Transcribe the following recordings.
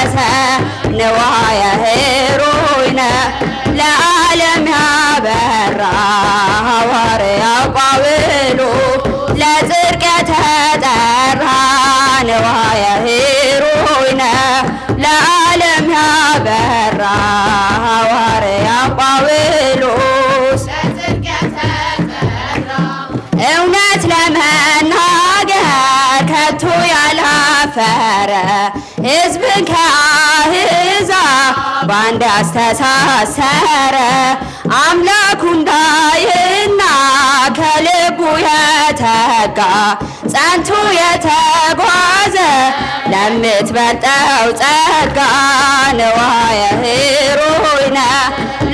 ተገሰ ንዋየ ሄሮይነ ለዓለም ያበራ ሐዋርያው ጳውሎስ ለጽድቅ የተጠራ ንዋየ ሄሮይነ ለዓለም ያበራ ሐዋርያው ጳውሎስ እውነት ለመናገር ከቶ ያላፈረ ሕዝብን ከአሕዛብ በአንድ ያስተሳሰረ አምላኩ እንዳይና ከልቡ የተጋ ጸንቶ የተጓዘ ለምትበልጠው ጸጋ ንዋየ ሄሮይነ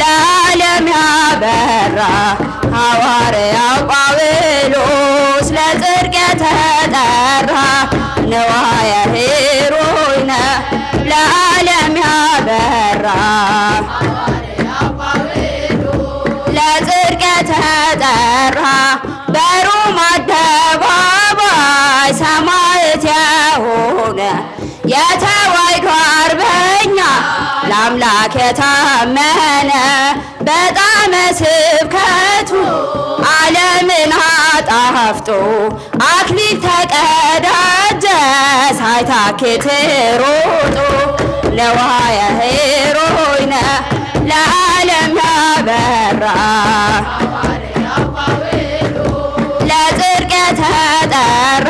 ለዓለም ያበራ ሐዋርያው ጳውሎስ ለጽድቅ የተጠራ ንዋየ ሄሮይነ ለዓለም ያበራ ለጽድቅ የተጠራ በሮም አደባባይ ሰማዕት የሆነ የተዋሕዶ አርበኛ ለአምላክ የታመነ በጣመ ስብከቱ ዓለምን አጣፍጦ አክሊል ተቀዳጀ ሳይታክት ሮጦ ንዋየ ሄሮይነ ለዓለም ያበራ ለጽድቅ የተጠራ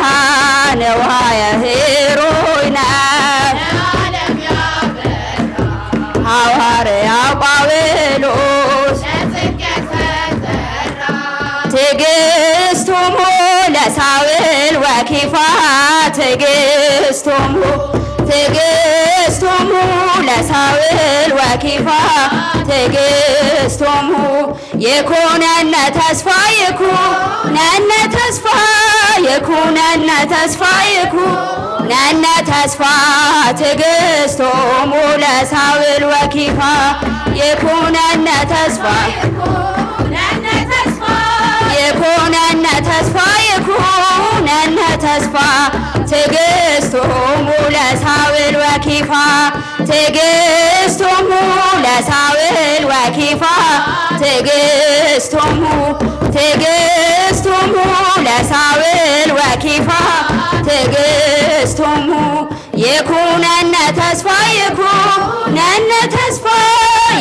ንዋየ ሄሮይነ ሐዋርያው ጳውሎስ ትዕግሥቶሙ ለሳውል ወኬፋ ትዕግሥቶሙ ለሳውል ወኬፋ ትዕግሥቶሙ ይኩነነ ተስፋ ይኩነነ ተስፋ ይኩነነ ተስፋ ይኩነነ ተስፋ ትዕግሥቶሙ ለሳውል ወኬፋ ይኩነነ ተስፋ ይኩነነ ተስፋ ይኩነነ ተስፋ ትዕግሥቶሙ ለሳውል ወኬፋ ትዕግሥቶሙ ለሳውል ወኬፋ ትዕግሥቶሙ ለሳውል ወኬፋ ትዕግሥቶሙ ይኩነነ ተስፋ ይኩነነ ተስፋ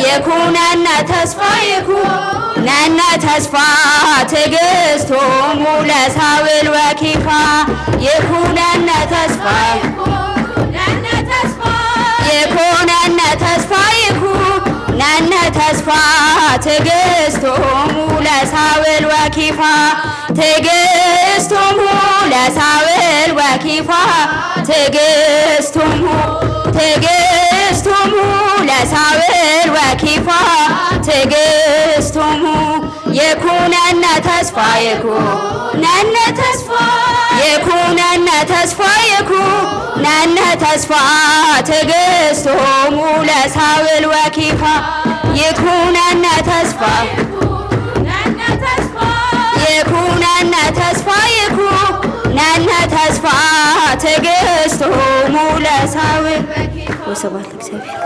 ይኩነነ ተስፋ ይኩነነ ተስፋ ትዕግሥቶሙ ለሳውል ወኬፋ ይኩነነ ተስፋ ይኩነነ ተስፋ ይኩነነ ተስፋ ትዕግሥቶሙ ለሳውል ወኬፋ ትዕግሥቶሙ ለሳውል ወኬፋ ትዕግሥቶሙ ለሳውል ወኬፋ ትዕግሥቶሙ ይኩነነ ተስፋ ይኩነነ ተስፋ ይኩነነ ተስፋ ይኩነነ ተስፋ ትዕግሥቶሙ ለሳውል ወኬፋ ይኩነነ ተስፋ ይኩነነ ተስፋ ይኩነነ ተስፋ ትዕግሥቶሙ ለሳውል ወስብሐት ለእግዚአብሔር።